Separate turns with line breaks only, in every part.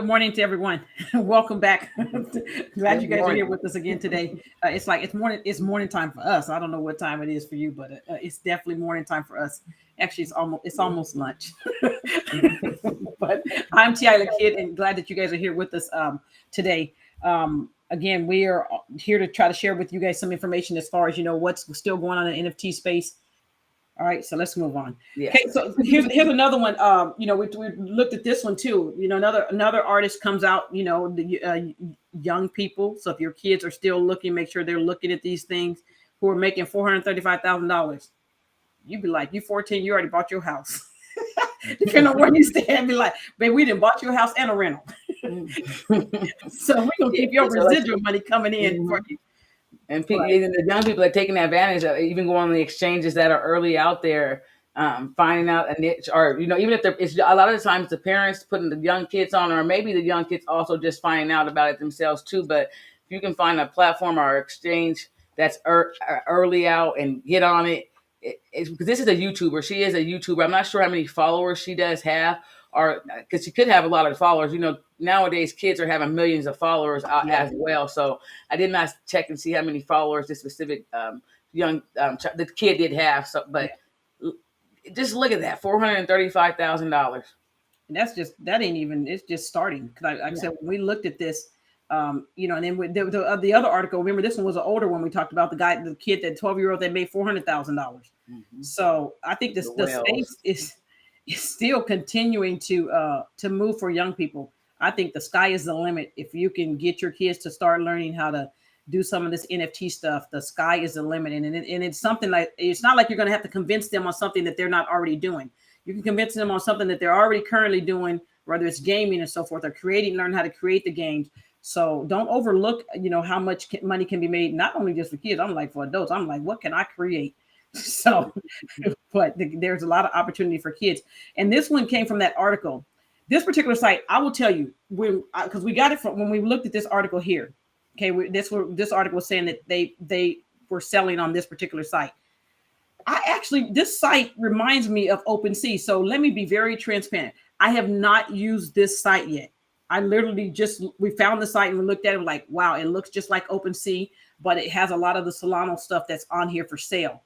Good morning to everyone. Welcome back. Glad you guys are here with us again today. It's like it's morning time for us. I don't know what time it is for you, but it's definitely morning time for us. Actually, it's almost lunch. But I'm Tiala Kid, and glad that you guys are here with us today. Again, we are here to try to share with you guys some information as far as what's still going on in the NFT space. All right, so let's move on.
Yes.
Okay, so here's another one. We looked at this one too. Another artist comes out. The young people. So if your kids are still looking, make sure they're looking at these things. Who are making $435,000. You'd be like, you 14, you already bought your house. Depending on where you stand, be like, babe, we didn't bought your house and a rental. So we're gonna keep your residual money coming in for you.
And the young people are taking advantage of even going on the exchanges that are early out there, finding out a niche, or even if it's a lot of the times the parents putting the young kids on, or maybe the young kids also just finding out about it themselves too. But if you can find a platform or exchange that's early out and get on it, because this is a YouTuber. She is a YouTuber. I'm not sure how many followers she does have, or because she could have a lot of followers. Nowadays kids are having millions of followers as well. So I did not check and see how many followers this specific the kid did have. So, but just look at that, $435,000.
And that ain't even. It's just starting. Because I said when we looked at this, and then the other article. Remember, this one was an older one. We talked about the kid, that 12-year-old that made $400,000. Mm-hmm. So I think the space is still continuing to move for young people. I think the sky is the limit. If you can get your kids to start learning how to do some of this NFT stuff, the sky is the limit. And it's something like, it's not like you're going to have to convince them on something that they're not already doing. You can convince them on something that they're already currently doing, whether it's gaming and so forth, or learn how to create the games. So don't overlook, how much money can be made, not only just for kids. I'm like, for adults, I'm like, what can I create? So, but there's a lot of opportunity for kids. And this one came from that article. This particular site, I will tell you, because we got it from when we looked at this article here. Okay, this article was saying that they were selling on this particular site. This site reminds me of OpenSea. So let me be very transparent. I have not used this site yet. I literally we found the site and we looked at it like, wow, it looks just like OpenSea, but it has a lot of the Solana stuff that's on here for sale.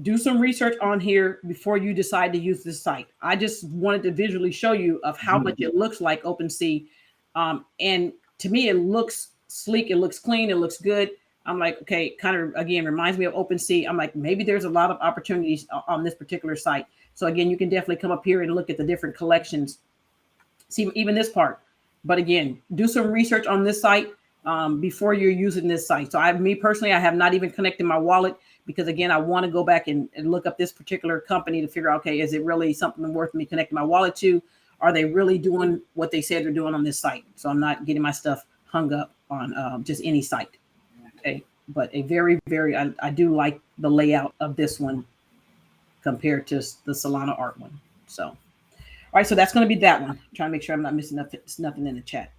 Do some research on here before you decide to use this site. I just wanted to visually show you of how much it looks like OpenSea. And to me, it looks sleek. It looks clean. It looks good. I'm like, okay, kind of, again, reminds me of OpenSea. I'm like, maybe there's a lot of opportunities on this particular site. So again, you can definitely come up here and look at the different collections. See, even this part. But again, do some research on this site before you're using this site. So me personally, I have not even connected my wallet, because again, I want to go back and look up this particular company to figure out, okay, is it really something worth me connecting my wallet to? Are they really doing what they said they're doing on this site? So I'm not getting my stuff hung up on just any site. Okay, but a very, very, I do like the layout of this one compared to the Solana art one. So, all right, so that's going to be that one. I'm trying to make sure I'm not missing nothing in the chat.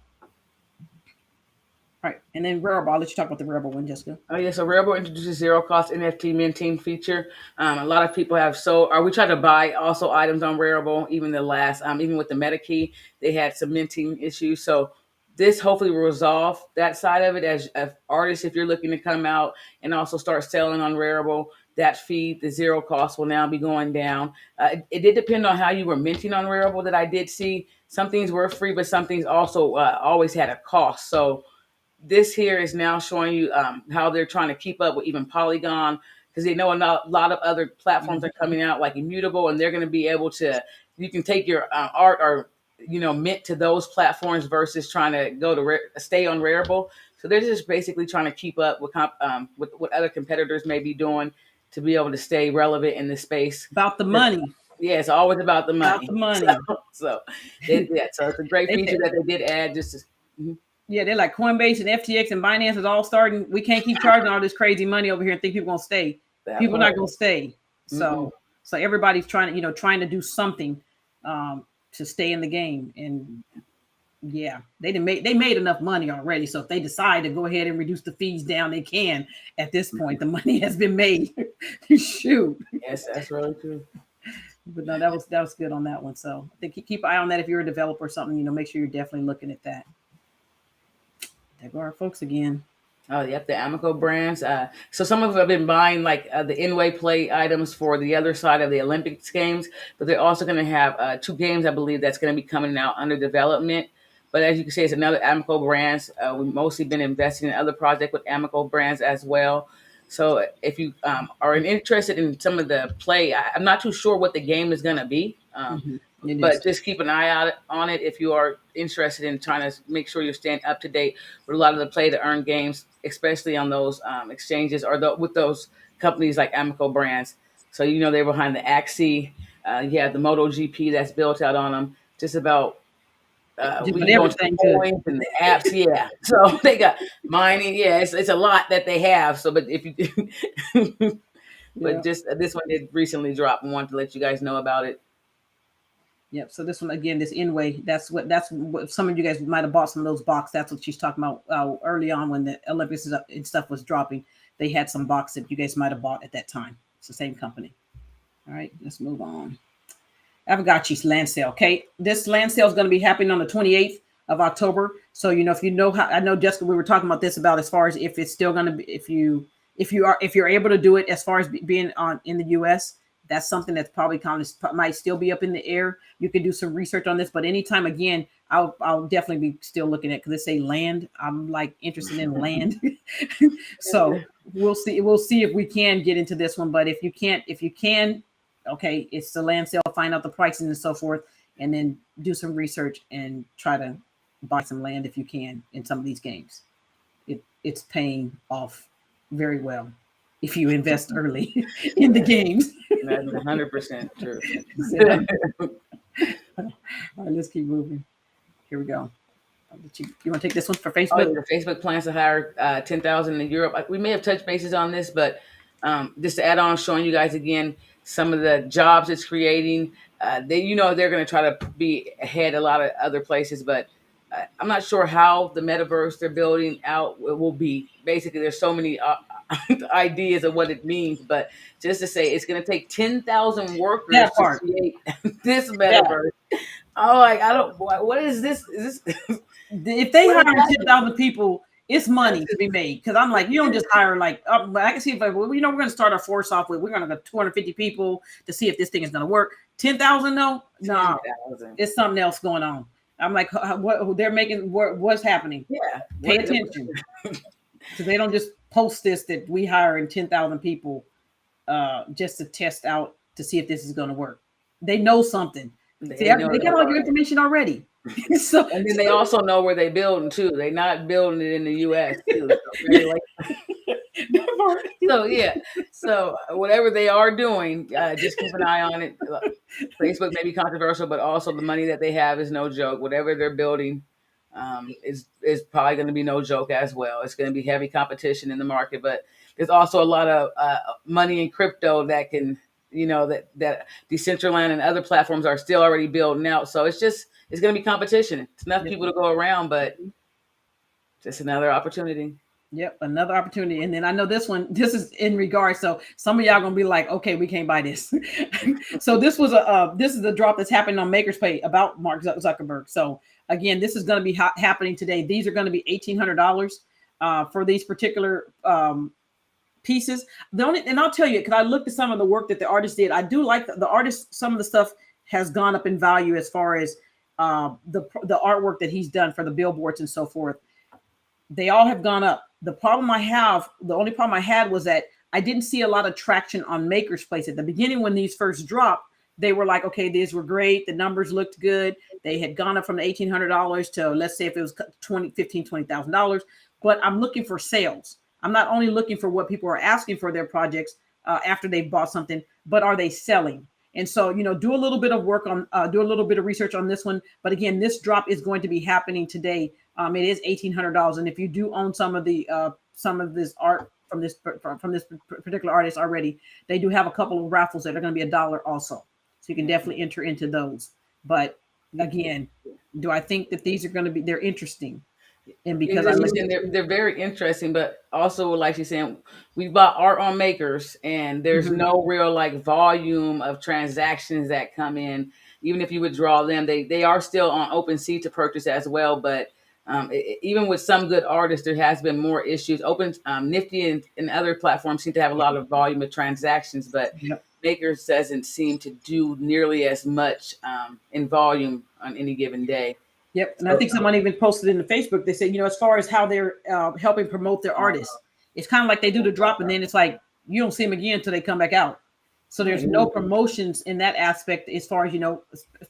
All right, and then Rarible, I'll let you talk about the Rarible one, Jessica.
Oh, yeah, so Rarible introduces zero-cost NFT minting feature. A lot of people have we try to buy also items on Rarible, even with the Meta key, they had some minting issues. So this hopefully will resolve that side of it as artists, if you're looking to come out and also start selling on Rarible, that fee, the zero cost, will now be going down. It did depend on how you were minting on Rarible that I did see. Some things were free, but some things also always had a cost. So this here is now showing you how they're trying to keep up with even Polygon, because they know a lot of other platforms are coming out like Immutable, and they're going to be able to, you can take your art or, mint to those platforms versus trying to go to stay on Rarible. So they're just basically trying to keep up with what other competitors may be doing to be able to stay relevant in this space.
About the money.
Yeah, it's always about the money.
About the money.
So it's a great feature that they did add just to,
Yeah, they're like Coinbase and FTX and Binance is all starting. We can't keep charging all this crazy money over here and think people are going to stay. People are not going to stay. So everybody's trying to do something to stay in the game. And yeah, they made enough money already. So if they decide to go ahead and reduce the fees down, they can. At this point, the money has been made. Shoot.
Yes, that's really true.
But no, that was good on that one. So I think keep an eye on that if you're a developer or something. Make sure you're definitely looking at that. There go our folks again.
Oh, yep, the Amaco Brands. So some of them have been buying like the in-way play items for the other side of the Olympics games, but they're also going to have two games, I believe, that's going to be coming out under development. But as you can see, it's another Amaco Brands. We've mostly been investing in other projects with Amaco Brands as well. So if you are interested in some of the play, I'm not too sure what the game is going to be. But just keep an eye out on it if you are interested in trying to make sure you're staying up to date with a lot of the play to earn games, especially on those exchanges or with those companies like Amaco Brands. So they're behind the Axie. You have the MotoGP that's built out on them. Just about we going to coins and the apps, yeah. So they got mining, yeah. It's a lot that they have. So, but if you, but just this one did recently drop and wanted to let you guys know about it.
Yep. So this one again, this in-way, that's what some of you guys might have bought some of those boxes. That's what she's talking about early on when the Olympics and stuff was dropping. They had some boxes that you guys might have bought at that time. It's the same company. All right, let's move on. Avogadro's land sale. Okay, this land sale is going to be happening on the 28th of October. So if you know how, I know Jessica, we were talking about this about as far as if it's still going to be if you're able to do it as far as being on in the U.S. That's something that's probably might still be up in the air. You can do some research on this, but anytime again, I'll definitely be still looking at because they say land. I'm like interested in land, so we'll see. We'll see if we can get into this one. But if you can, okay, it's the land sale. Find out the pricing and so forth, and then do some research and try to buy some land if you can in some of these games. It's paying off very well if you invest early in the games.
That's 100% true.
All right, let's keep moving. Here we go. You want to take this one for Facebook?
Oh, Facebook plans to hire 10,000 in Europe. We may have touched bases on this, but just to add on, showing you guys again some of the jobs it's creating. They're going to try to be ahead a lot of other places, but I'm not sure how the metaverse they're building out will be. Basically, there's so many ideas of what it means, but just to say it's going to take 10,000 workers to create this metaverse. Yeah. Oh, I don't. What is this? Is this?
If they hire 10,000 people, it's money to be made. Because I'm like, you don't just hire like. I can see if we're going to start our force off with. We're going to go 250 people to see if this thing is going to work. 10,000 though, no, it's something else going on. I'm like, what they're making? What's happening?
Yeah,
pay attention. So they don't just post this that we hiring 10,000 people just to test out to see if this is going to work. They know something. They got all your information already.
So, and then they also know where they building too. They're not building it in the U.S. too. So yeah. So whatever they are doing, just keep an eye on it. Facebook may be controversial, but also the money that they have is no joke. Whatever they're building is probably going to be no joke as well. It's going to be heavy competition in the market, but there's also a lot of money in crypto that can, that Decentraland and other platforms are still already building out. So it's going to be competition. It's enough people to go around, but just another opportunity.
Yep, another opportunity. And then I know this is in regards. So some of y'all gonna be like, okay, we can't buy this. So this is the drop that's happening on Makerspace about Mark Zuckerberg. So again, this is going to be happening today. These are going to be $1,800 for these particular pieces. And I'll tell you, because I looked at some of the work that the artist did. I do like the artist. Some of the stuff has gone up in value as far as the artwork that he's done for the billboards and so forth. They all have gone up. The only problem I had was that I didn't see a lot of traction on Makerspace at the beginning when these first dropped. They were like, okay, these were great. The numbers looked good. They had gone up from the $1,800 to, let's say if it was $20,000. But I'm looking for sales. I'm not only looking for what people are asking for their projects after they've bought something, but are they selling? And so, do a little bit of work on, do a little bit of research on this one. But again, this drop is going to be happening today. It is $1,800, and if you do own some of this art from this particular artist already, they do have a couple of raffles that are going to be $1 also, so you can definitely enter into those. But again, do I think that these are going to be? They're interesting. And because I
As you
look,
said, they're very interesting, but also like she's saying, we bought art on Makers, and there's
Mhm.
no real like volume of transactions that come in. Even if you withdraw them, they are still on OpenSea to purchase as well. But even with some good artists, there has been more issues. Open Nifty and other platforms seem to have a lot of volume of transactions, but
Yep.
Makers doesn't seem to do nearly as much in volume on any given day.
Yep. And I
So
think someone even posted in the Facebook, they said, as far as how they're helping promote their artists, it's kind of like they do the drop and then it's like you don't see them again until they come back out. So there's no promotions in that aspect as far as,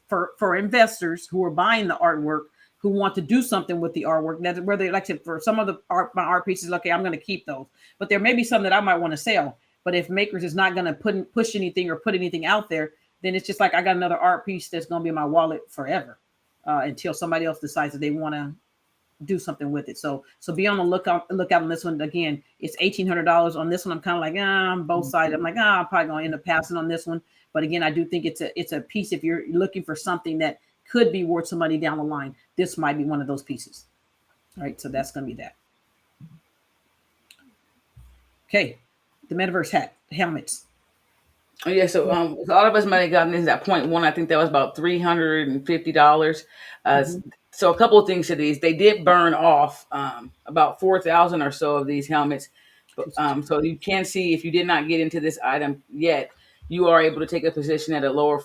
for investors who are buying the artwork, who want to do something with the artwork. That's where they like to, for some of the my art pieces, okay, I'm going to keep those. But there may be some that I might want to sell. But if Makers is not going to push anything or put anything out there, then it's just like I got another art piece that's going to be in my wallet forever. Until somebody else decides that they want to do something with it. So be on the lookout on this one. Again, it's $1,800 on this one. I'm kind of like, I'm both sides. I'm like, I'm probably gonna end up passing on this one. But again, I do think it's a piece. If you're looking for something that could be worth some money down the line, this might be one of those pieces. All right, so that's gonna be that. Okay, the Metaverse hat helmets.
Oh, yeah, so a lot of us might have gotten into that point one. I think that was about $350.
Mm-hmm.
So a couple of things to these. They did burn off about 4,000 or so of these helmets. But, so you can see if you did not get into this item yet, you are able to take a position at a lower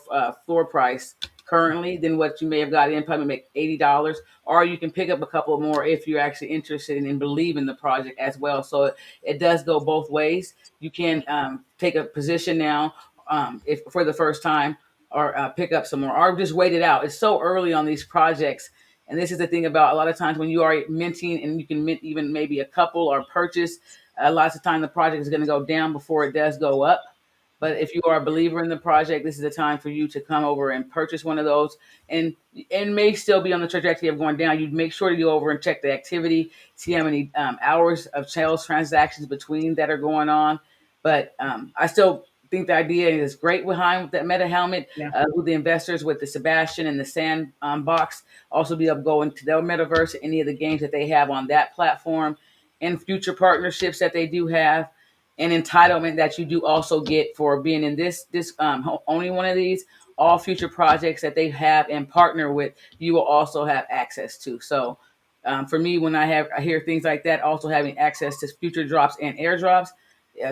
floor price currently than what you may have got in. Probably make $80, or you can pick up a couple more if you're actually interested and believe in the project as well. So it does go both ways. You can take a position now if for the first time, or pick up some more, or just wait it out. It's so early on these projects, and this is the thing about a lot of times when you are minting and you can mint even maybe a couple or purchase. Lots of time the project is going to go down before it does go up. But if you are a believer in the project, this is the time for you to come over and purchase one of those, and may still be on the trajectory of going down. You make sure to go over and check the activity, see how many hours of sales transactions between that are going on. But I still think the idea is great behind that Meta helmet.
Yeah.
With the investors, with the Sebastian and the Sand box, also be able to go into their metaverse, any of the games that they have on that platform, and future partnerships that they do have, and entitlement that you do also get for being in this owning one of these. All future projects that they have and partner with, you will also have access to. So for me, when I hear things like that, also having access to future drops and airdrops,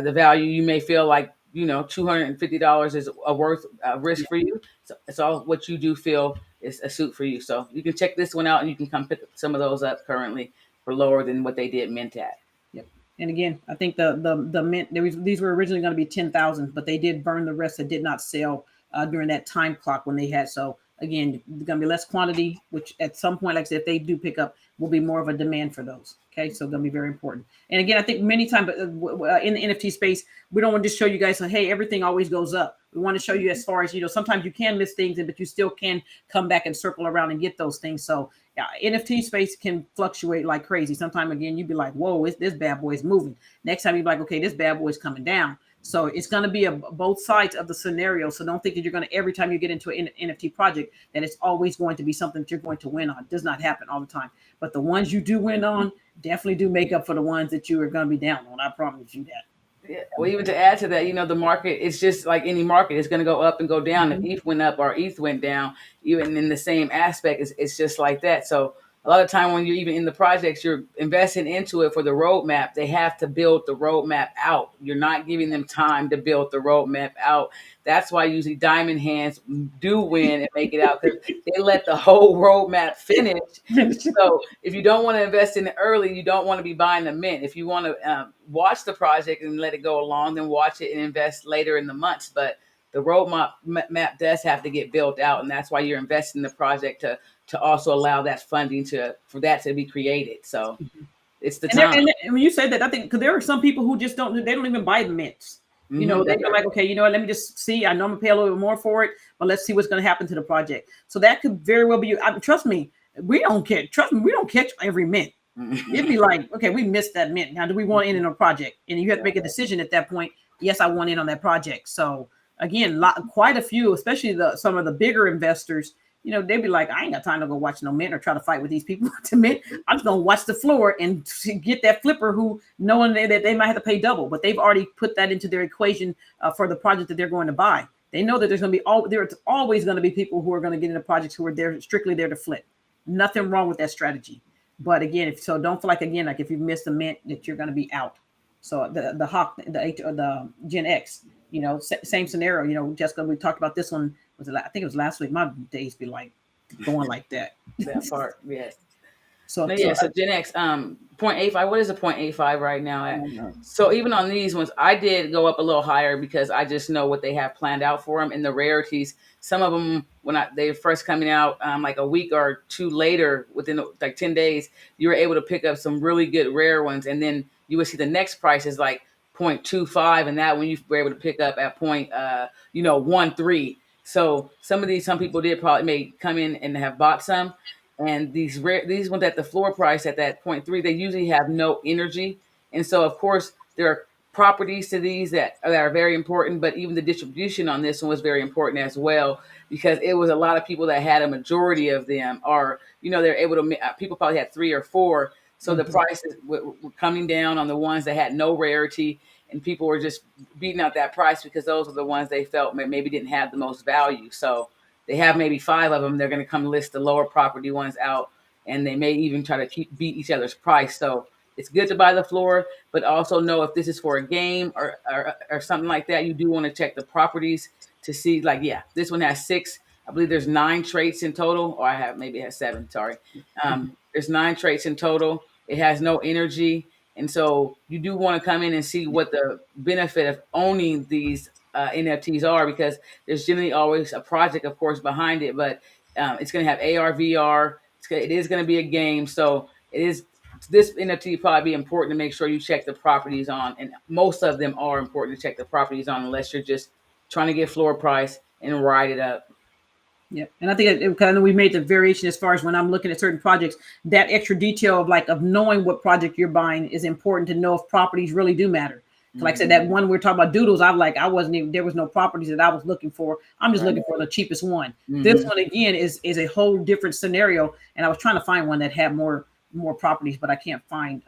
the value, you may feel like $250 is a worth risk for you. So it's all what you do feel is a suit for you. So you can check this one out, and you can come pick some of those up currently for lower than what they did mint at.
Yep. And again, I think the mint these were originally going to be 10,000, but they did burn the rest that did not sell during that time clock when they had. So again, there's going to be less quantity, which at some point, like I said, if they do pick up, will be more of a demand for those. Okay, so going to be very important. And again, I think many times in the NFT space, we don't want to just show you guys, hey, everything always goes up. We want to show you as far as, sometimes you can miss things, but you still can come back and circle around and get those things. So yeah, NFT space can fluctuate like crazy. Sometimes again, you'd be like, whoa, this bad boy is moving. Next time you'd be like, okay, this bad boy is coming down. So it's going to be both sides of the scenario. So don't think that you're going to, every time you get into an NFT project, that it's always going to be something that you're going to win on. It does not happen all the time. But the ones you do win on definitely do make up for the ones that you are going to be down on. I promise you that.
Yeah. Well, even to add to that, the market, it's just like any market. It's going to go up and go down. If ETH went up or ETH went down, even in the same aspect, it's just like that. So a lot of time when you're even in the projects, you're investing into it for the roadmap. They have to build the roadmap out. You're not giving them time to build the roadmap out. That's why usually diamond hands do win and make it out, because they let the whole roadmap finish. So if you don't want to invest in it early, you don't want to be buying the mint. If you want to watch the project and let it go along, then watch it and invest later in the months. But the roadmap map does have to get built out, and that's why you're investing in the project to also allow that funding for that to be created. So it's the time.
And when you said that, I think because there are some people who just don't even buy the mints. They're like, okay, let me just see. I know I'm gonna pay a little bit more for it, but let's see what's gonna happen to the project. So that could very well be you. Trust me, we don't catch. Trust me, we don't catch every mint. It'd be like, okay, we missed that mint. Now, do we want in on a project? And you have to make a decision at that point. Yes, I want in on that project. So again, quite a few, especially some of the bigger investors, they'd be like, I ain't got time to go watch no mint or try to fight with these people to mint. I'm just gonna watch the floor and get that flipper who knowing that they might have to pay double, but they've already put that into their equation for the project that they're going to buy. They know that there's always going to be people who are going to get into projects who are there strictly there to flip. Nothing wrong with that strategy. But again, so don't feel like if you missed a mint that you're going to be out. So the Hawk, the Gen X, same scenario. Jessica, we talked about this one. I think it was last week. My days be like going like that.
That part, yes.
So
Gen X, 0.85. What is a 0.85 right now at? So even on these ones, I did go up a little higher because I just know what they have planned out for them and the rarities. Some of them, when they first coming out, like a week or two later, within like 10 days, you were able to pick up some really good rare ones, and then you would see the next price is like 0.25, and that one you were able to pick up at 0.13. So some people did probably may come in and have bought some. And these ones at the floor price at that 0.3, they usually have no energy. And so, of course, there are properties to these that are very important, but even the distribution on this one was very important as well, because it was a lot of people that had a majority of them, or, they're able to, people probably had 3 or 4. So the prices were coming down on the ones that had no rarity, and people were just beating out that price because those were the ones they felt maybe didn't have the most value. So they have maybe 5 of them. They're going to come list the lower property ones out, and they may even try to beat each other's price. So it's good to buy the floor, but also know if this is for a game or something like that, you do want to check the properties to see, like, this one has 6. I believe there's 9 traits in total, or maybe it has 7. Sorry. There's 9 traits in total. It has no energy. And so you do want to come in and see what the benefit of owning these NFTs are, because there's generally always a project, of course, behind it, but it's going to have AR, VR. It is going to be a game. So this NFT probably be important to make sure you check the properties on, and most of them are important to check the properties on, unless you're just trying to get floor price and ride it up.
Yeah, and I think it kind of we made the variation as far as when I'm looking at certain projects, that extra detail of knowing what project you're buying is important to know if properties really do matter. Like I said, that one we're talking about doodles, there was no properties that I was looking for. I'm just looking for the cheapest one. This one again is a whole different scenario, and I was trying to find one that had more properties, but I can't find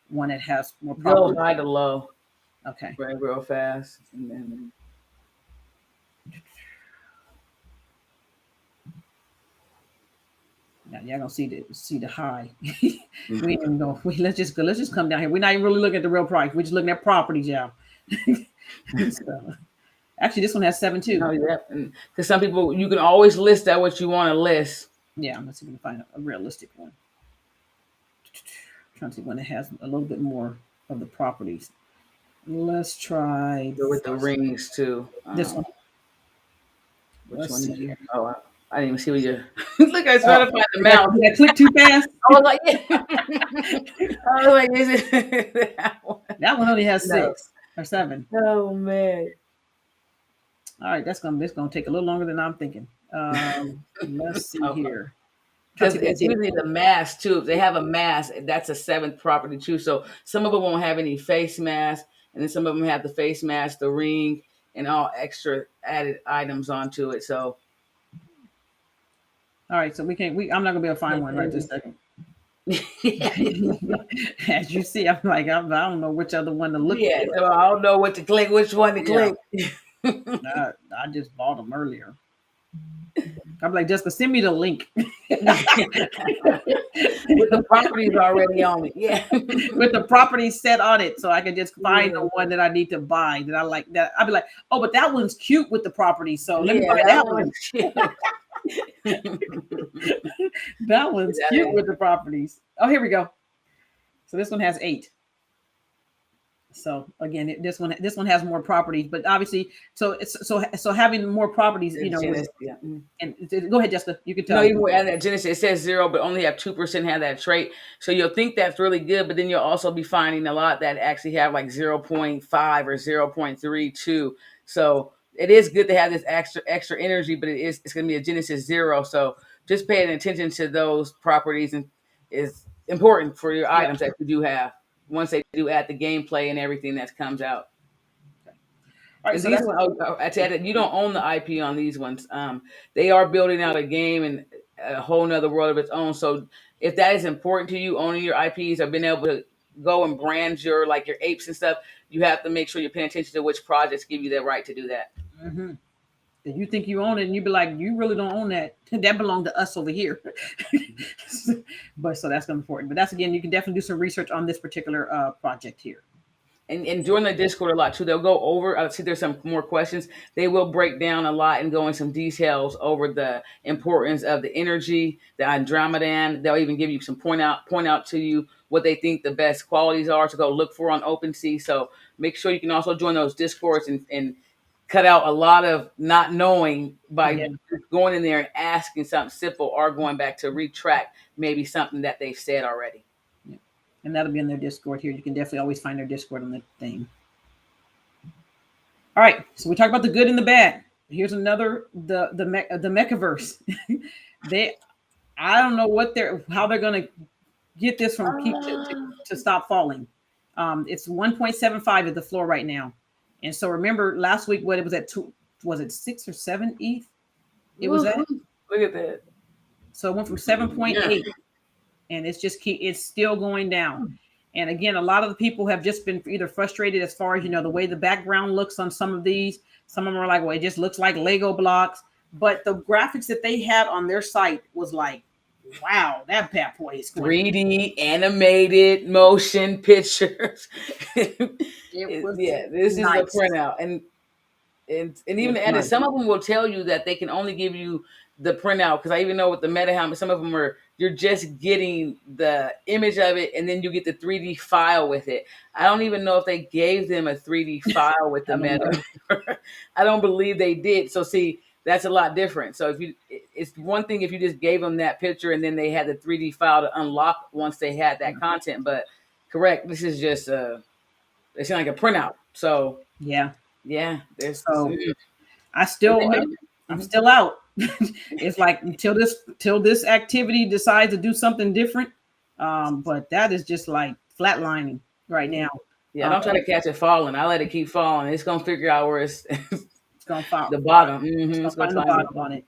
one that has more properties.
Go high to low.
Okay.
Right, real fast. And then
now y'all gonna see the high. We ain't even go. Let's just come down here. We're not even really looking at the real price. We're just looking at properties, y'all. So, actually, this one has 7 too.
Oh yeah, because some people, you can always list out what you want to list.
Yeah, let's see if we can find a realistic one. Trying to see one that has a little bit more of the properties. Let's try
with the rings too.
This one.
Which one is here? Oh, I didn't even see what you look. I was trying to find the mouse.
Did I click too fast?
I was like, is it that one?
That one only has 6 or 7.
Oh man!
All right, this gonna take a little longer than I'm thinking. Let's see here.
Because it's usually the mask too. If they have a mask, that's a 7th property too. So some of them won't have any face mask, and then some of them have the face mask, the ring, and all extra added items onto it. So.
All right, so I'm not gonna be able to find one right this second. As you see, I'm like, I don't know which other one to look
at. So I don't know what to click, which one to click.
I just bought them earlier. I'm like, Jessica, send me the link.
With the properties already on it. Yeah.
With the properties set on it. So I can just find the one that I need to buy that I like. That I'll be like, oh, but that one's cute with the properties. So let me buy that one. That one's cute with the properties. Oh, here we go. So this one has 8. So again, this one has more properties, but obviously, so having more properties, and go ahead, Jessica, you can tell.
No, even at that Genesis, it says 0, but only have 2% have that trait. So you'll think that's really good, but then you'll also be finding a lot that actually have like 0.5 or 0.32. So it is good to have this extra energy, but it's going to be a Genesis 0. So just paying attention to those properties is important for your items that you do have once they do add the gameplay and everything that comes out.
All right,
And
so
these
that's
ones, you don't own the IP on these ones. They are building out a game and a whole nother world of its own. So if that is important to you, owning your IPs or being able to go and brand your like your apes and stuff, you have to make sure you're paying attention to which projects give you the right to do that.
mm-hmm. You think you own it, and you be like, you really don't own that. That belonged to us over here. But so that's important. But that's again, you can definitely do some research on this particular project here.
And join the Discord a lot too. They'll go over. I see there's some more questions. They will break down a lot and go in some details over the importance of the energy, the Andromedan. They'll even give you some point out to you what they think the best qualities are to go look for on OpenSea. So make sure you can also join those Discords and cut out a lot of not knowing by
Yeah.
going in there and asking something simple or going back to retract maybe something that they've said already.
Yeah. And that'll be in their Discord here. You can definitely always find their Discord on the thing. All right, so we talked about the good and the bad. Here's another the Mechaverse. I don't know how they're gonna get this from peak to stop falling. It's 1.75 at the floor right now, and so remember last week what it was at was it 6 or 7 ETH? It was at.
Look at that.
So it went from 7.8, and it's still going down. And again, a lot of the people have just been either frustrated as far as, the way the background looks on some of these. Some of them are like, well, it just looks like Lego blocks. But the graphics that they had on their site was like, wow, that bad boy is
3D animated motion pictures.
This
is the printout. And even the edit, some of them will tell you that they can only give you the printout, because I even know with the Meta helmet, some of them you're just getting the image of it and then you get the 3D file with it. I don't even know if they gave them a 3D file with the Meta. I don't believe they did. So see, that's a lot different. So it's one thing if you just gave them that picture and then they had the 3D file to unlock once they had that content. But correct, this is just it's like a printout. So
yeah.
So
I'm still out. It's like until this activity decides to do something different. But that is just like flatlining right now.
Yeah, I don't try to catch it falling. I let it keep falling. It's gonna figure out where it's
gonna fall.
The bottom.
It's gonna find the bottom on it.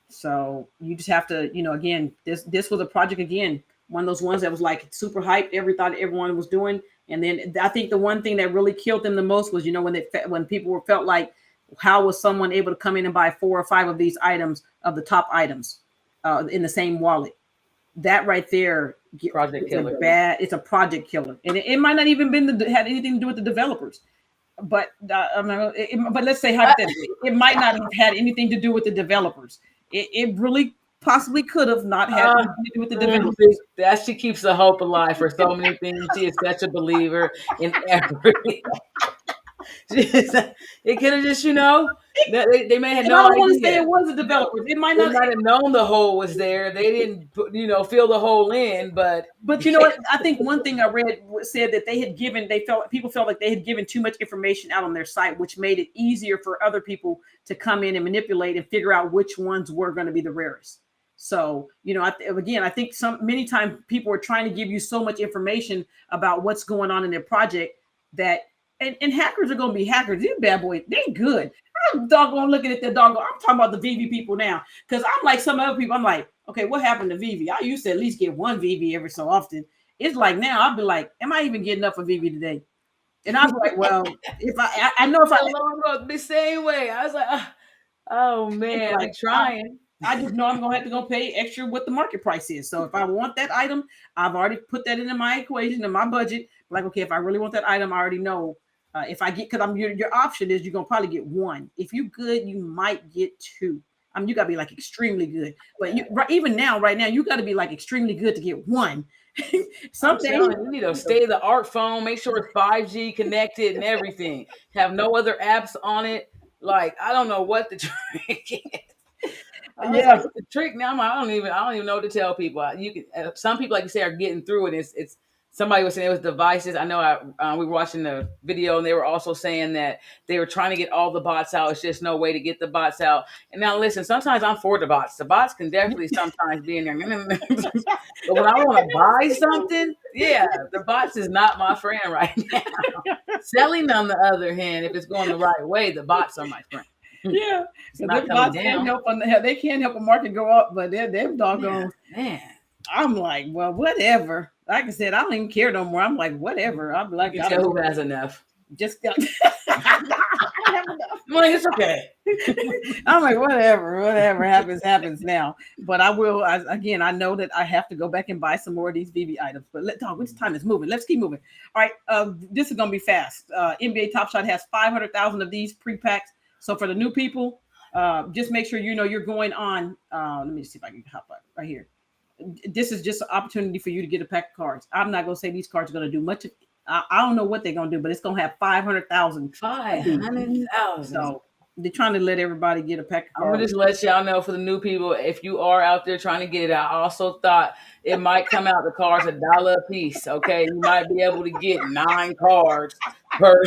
So you just have to, again, this was a project, again, one of those ones that was like super hyped. Everyone was doing. And then I think the one thing that really killed them the most was, when people felt like, how was someone able to come in and buy 4 or 5 of these items, of the top items, in the same wallet? That right there,
project killer.
It's a project killer, and it might not even had anything to do with the developers. But but let's say hypothetically, it might not have had anything to do with the developers. It really possibly could have not had anything to do with the developers.
That she keeps the hope alive for so many things. She is such a believer in every. It could have just, they may have no idea.
I don't want to say it was the developers. It might not
have known the hole was there. They didn't, fill the hole in. But
you know what? I think one thing I read said that people felt like they had given too much information out on their site, which made it easier for other people to come in and manipulate and figure out which ones were going to be the rarest. So, I think many times people are trying to give you so much information about what's going on in their project that. And hackers are going to be hackers. These bad boys, they good. I'm doggone looking at the doggone. I'm talking about the VV people now. Because I'm like some other people, I'm like, okay, what happened to VV? I used to at least get one VV every so often. It's like now I'll be like, am I even getting up for VV today? And I'm like, well, if I know if I
the same way. I was like, oh man, I'm trying.
I just know I'm going to have to go pay extra what the market price is. So if I want that item, I've already put that into my equation, in my budget. Like, okay, if I really want that item, I already know. If I get, because your option is you're gonna probably get 1. If you good, you might get 2. You gotta be like extremely good. But even now, right now, you gotta be like extremely good to get 1.
Someday you need a state-of-the-art phone. Make sure it's 5G connected and everything. Have no other apps on it. Like, I don't know what the trick is.
Yeah,
the trick now. I don't even know what to tell people. You can. Some people, like you say, are getting through it. It's Somebody was saying it was devices. I know we were watching the video and they were also saying that they were trying to get all the bots out. It's just no way to get the bots out. And now listen, sometimes I'm for the bots. The bots can definitely sometimes be in there. But when I want to buy something, yeah, the bots is not my friend right now. Selling, on the other hand, if it's going the right way, the bots are my friend.
Yeah,
It's
because
not
them bots
coming
can't
down.
help they can't help a market go up, but they're doggone.
Man.
I'm like, well, whatever. Like I said, I don't even care no more. I'm like, whatever. I'm like,
You can tell who has enough.
just got. I don't have enough.
I'm like, it's okay.
I'm like, whatever happens now. But I will. Again, I know that I have to go back and buy some more of these VB items. But which time is moving? Let's keep moving. All right, this is gonna be fast. NBA Top Shot has 500,000 of these pre-packs. So for the new people, just make sure you know you're going on. Let me see if I can hop up right here. This is just an opportunity for you to get a pack of cards. I'm not gonna say these cards are gonna do much. I don't know what they're gonna do, but it's gonna have 500,000.
500,000.
So they're trying to let everybody get a pack of cards.
I'm gonna just let y'all know for the new people, if you are out there trying to get it, I also thought it might come out the cards $1 a piece. Okay, you might be able to get 9 cards per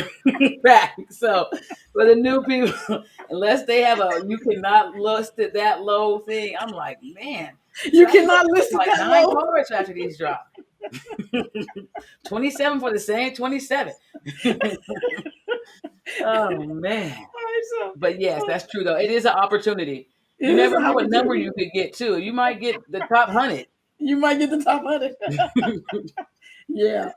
pack. So for the new people, unless they have you cannot list it that low thing. I'm like, man,
you cannot list it
like
that
9
low.
cards after these drop. 27 for the same 27. Oh man. But yes, that's true though. It is an opportunity. You never know what number you could get too. You might get the top 100.
You might get the top 100. Yeah,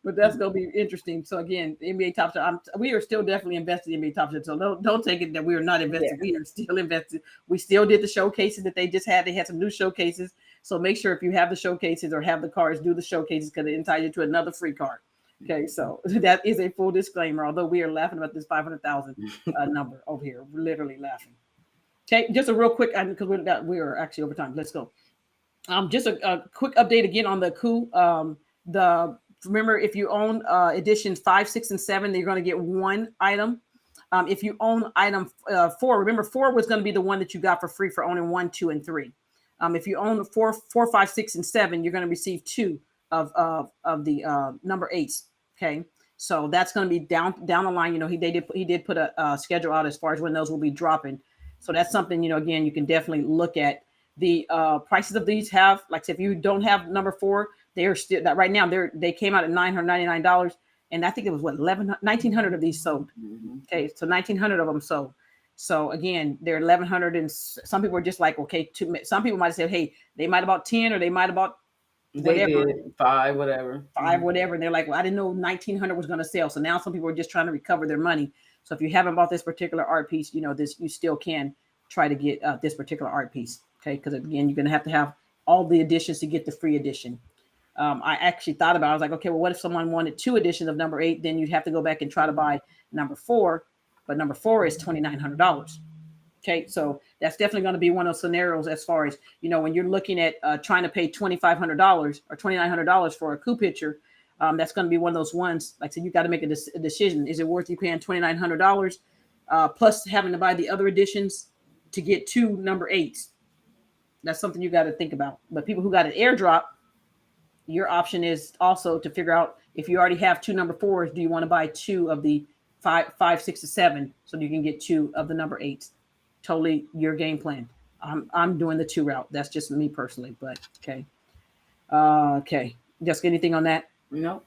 but that's gonna be interesting. So again, the NBA Top Shot, we are still definitely invested in NBA Top Shot. So don't take it that we are not invested. Yeah. We are still invested. We still did the showcases that they just had. They had some new showcases. So make sure if you have the showcases or have the cards, do the showcases because it entitles you to another free card. Okay, so that is a full disclaimer. Although we are laughing about this 500,000 number over here, we're literally laughing. Okay, just a real quick because we are actually over time. Let's go. Just a quick update again on the coup. Remember, if you own editions 5, 6, and 7, you're going to get 1 item. If you own item 4, remember 4 was going to be the one that you got for free for owning 1, 2, and 3. If you own 4, 5, 6, and 7, you're going to receive 2 of the number 8s. Okay, so that's going to be down the line. You know, he did put a schedule out as far as when those will be dropping. So that's something, you know, again, you can definitely look at. The prices of these have, like I said, if you don't have number 4, they're still that right now. They came out at $999, and I think it was 1,900 of these sold. Mm-hmm. Okay, so 1,900 of them sold. So again, they're 1,100, and some people are just like, okay, some people might have said, hey, they might have bought 10 or they might have bought whatever,
5, whatever,
whatever. And they're like, well, I didn't know 1,900 was going to sell. So now some people are just trying to recover their money. So if you haven't bought this particular art piece, you know this, you still can try to get this particular art piece. Okay, because again, you're going to have all the editions to get the free edition. I actually thought about it. I was like, okay, well, what if someone wanted 2 editions of number 8? Then you'd have to go back and try to buy number 4. But number 4 is $2,900. Okay, so that's definitely going to be one of those scenarios as far as, you know, when you're looking at trying to pay $2,500 or $2,900 for a coup picture, that's going to be one of those ones. Like I said, you got to make a decision. Is it worth you paying $2,900 plus having to buy the other editions to get 2 number 8s? That's something you got to think about. But people who got an airdrop, your option is also to figure out if you already have 2 number 4s, do you want to buy 2 of the 5, 6, and 7 so you can get 2 of the number 8s? Totally your game plan. I'm doing the 2 route. That's just me personally, but okay. Okay. Just anything on that?
No.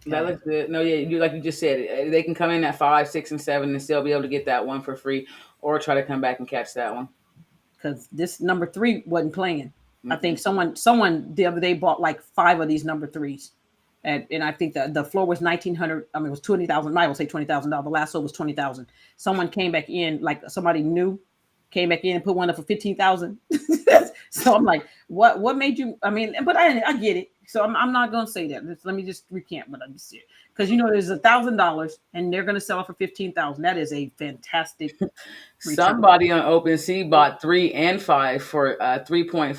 That looks good. No, yeah, you like you just said, they can come in at 5, 6, and 7 and still be able to get that one for free, or try to come back and catch that one.
Because this number 3 wasn't playing. Mm-hmm. I think someone the other day bought like 5 of these number 3s. And I think the floor was $1,900. I mean, it was $20,000. I will say $20,000. The last sold was $20,000. Someone came back in, like somebody new came back in and put one up for $15,000. So I'm like, what made you? I mean, but I get it. So I'm not gonna say that. Let me just recant what I just said, because you know there's $1,000 and they're gonna sell it for $15,000. That is a fantastic.
Somebody on OpenSea bought 3 and 5 for 3.5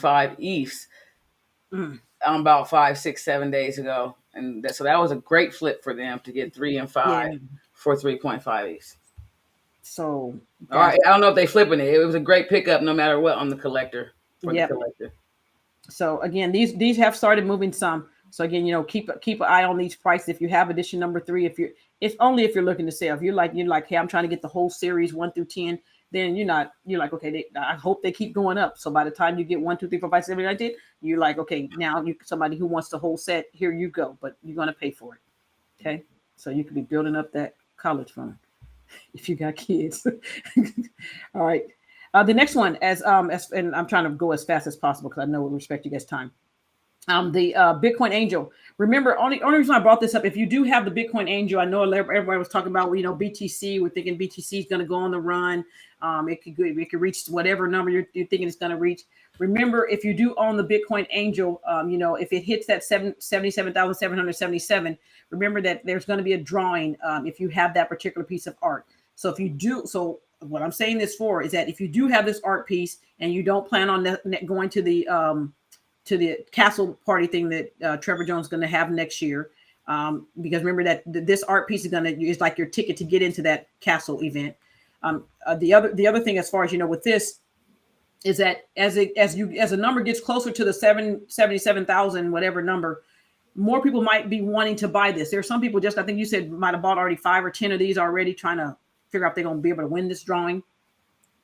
ETHs about 5, 6, 7 days ago, and so that was a great flip for them to get 3 and 5 for 3.5 ETHs.
So,
all right, I don't know if they flipping it. It was a great pickup, no matter what, on the collector. The collector.
So again, these have started moving some. So again, keep an eye on these prices. If you have edition number 3, it's only if you're looking to sell. If you're like, hey, I'm trying to get the whole series 1 through 10, then you're like, okay, I hope they keep going up. So by the time you get 1, 2, 3, 4, 5, 7, 8, 9, 10, you're like, okay, now somebody who wants the whole set, here you go, but you're gonna pay for it. Okay, so you could be building up that college fund if you got kids. All right. The next one, as and I'm trying to go as fast as possible because I know we respect you guys' time. The Bitcoin Angel. Remember, only reason I brought this up, if you do have the Bitcoin Angel, I know everybody was talking about, BTC. We're thinking BTC is going to go on the run. It could reach whatever number you're thinking it's going to reach. Remember, if you do own the Bitcoin Angel, if it hits that 77,777, remember that there's going to be a drawing if you have that particular piece of art. So if you do, so what I'm saying this for is that if you do have this art piece and you don't plan on going to the castle party thing that Trevor Jones is going to have next year, because remember that this art piece is like your ticket to get into that castle event. The other thing, as far as with this, is that as a number gets closer to the 77,000 whatever number, more people might be wanting to buy this. There are some people, just I think you said, might have bought already 5 or 10 of these already, trying to figure out if they're going to be able to win this drawing.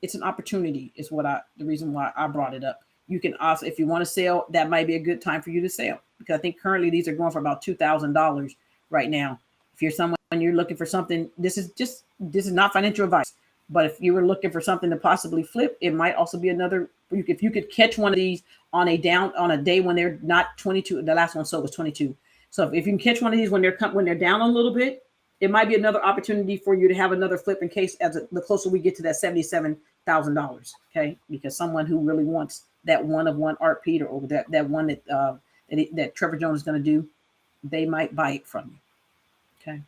It's an opportunity, is the reason why I brought it up. You can also, if you want to sell, that might be a good time for you to sell, because I think currently these are going for about $2,000 right now. If you're someone you're looking for something, this is not financial advice, but if you were looking for something to possibly flip, it might also be another. If you could catch one of these on a day when they're not 22, the last one sold was 22. So if you can catch one of these when they're down a little bit, it might be another opportunity for you to have another flip in case the closer we get to that $77,000. Okay, because someone who really wants that one of one art Peter, or that one that Trevor Jones is going to do, they might buy it from you. Okay,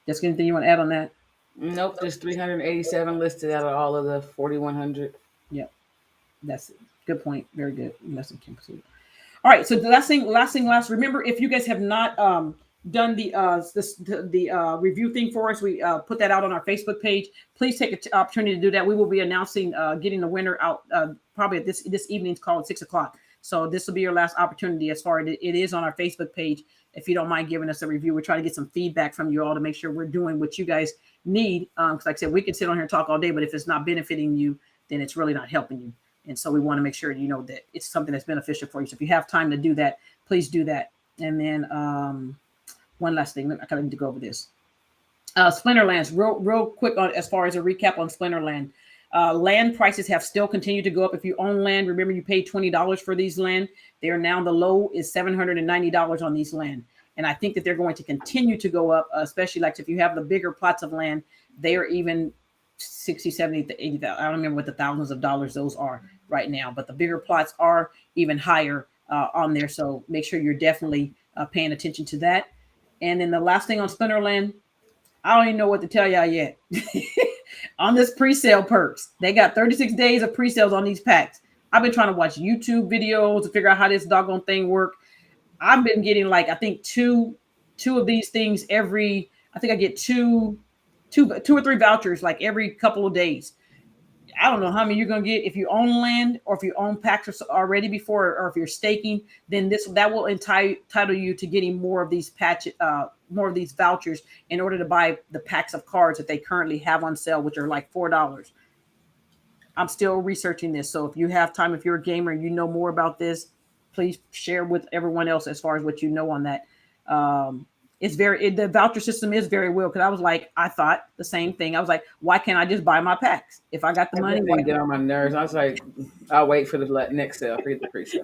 just anything you want to add on that?
Nope, there's 387 listed out of all of the 4,100.
Yep, that's it. Good point. Very good. Less than 10%. All right, so the last thing. Remember, if you guys have not done the review thing for us, we put that out on our Facebook page. Please take an opportunity to do that. We will be announcing getting the winner out probably at this evening's call at 6:00. So this will be your last opportunity. As far as it is on our Facebook page. If you don't mind giving us a review, we're trying to get some feedback from you all to make sure we're doing what you guys need. Because like I said, we can sit on here and talk all day, but if it's not benefiting you, then it's really not helping you. And so we want to make sure that it's something that's beneficial for you. So if you have time to do that, please do that. And then one last thing, I kind of need to go over this. Splinterlands, real quick on as far as a recap on Splinterland. Land prices have still continued to go up. If you own land, remember you paid $20 for these land. They are now, the low is $790 on these land. And I think that they're going to continue to go up, especially like if you have the bigger plots of land, they are even 60, 70, 80,000. I don't remember what the thousands of dollars those are right now, but the bigger plots are even higher on there. So make sure you're definitely paying attention to that. And then the last thing on Splinterland, I don't even know what to tell y'all yet. On this pre-sale perks, they got 36 days of pre-sales on these packs. I've been trying to watch YouTube videos to figure out how this doggone thing work. I've been getting I think two of these things every. I think I get two or three vouchers every couple of days. I don't know how many you're gonna get if you own land or if you own packs already before, or if you're staking. Then that will entitle you to getting more of these more of these vouchers in order to buy the packs of cards that they currently have on sale, which are $4. I'm still researching this, so if you have time, if you're a gamer, you know more about this, please share with everyone else as far as what you know on that. The voucher system is very well, because I thought the same thing. I was like, why can't I just buy my packs if I got the money?
Why get on my nerves? I was like, I'll wait for the next sale. Forget the pre-sale.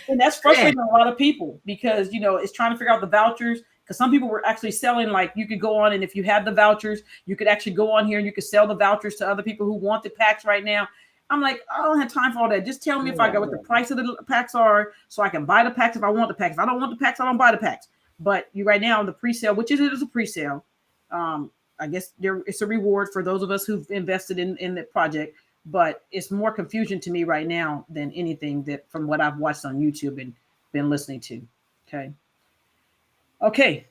And that's frustrating a lot of people, because it's trying to figure out the vouchers. Because some people were actually selling, you could go on, and if you had the vouchers, you could actually go on here and you could sell the vouchers to other people who want the packs right now. I'm like, I don't have time for all that. Just tell me if I got what the price of the packs are, so I can buy the packs if I want the packs. If I don't want the packs, I don't buy the packs. But right now, the pre-sale, which is a pre-sale, I guess it's a reward for those of us who've invested in the project. But it's more confusion to me right now than anything that from what I've watched on YouTube and been listening to. Okay.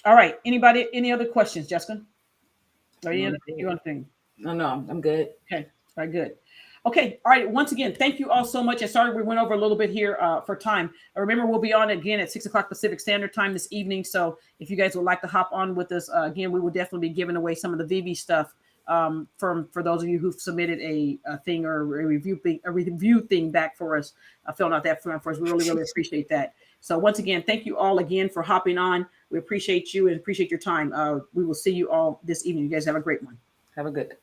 All right. Anybody? Any other questions, Jessica? Or any other thing you want to think?
No, I'm good.
Okay. All right. Good. Okay. All right. Once again, thank you all so much. I sorry we went over a little bit here for time. Remember, we'll be on again at 6 o'clock Pacific Standard Time this evening. So if you guys would like to hop on with us again, we will definitely be giving away some of the VV stuff for those of you who've submitted a thing or a review thing back for us, filling out that form for us. We really, really appreciate that. So once again, thank you all again for hopping on. We appreciate you and appreciate your time. We will see you all this evening. You guys have a great one.
Have a good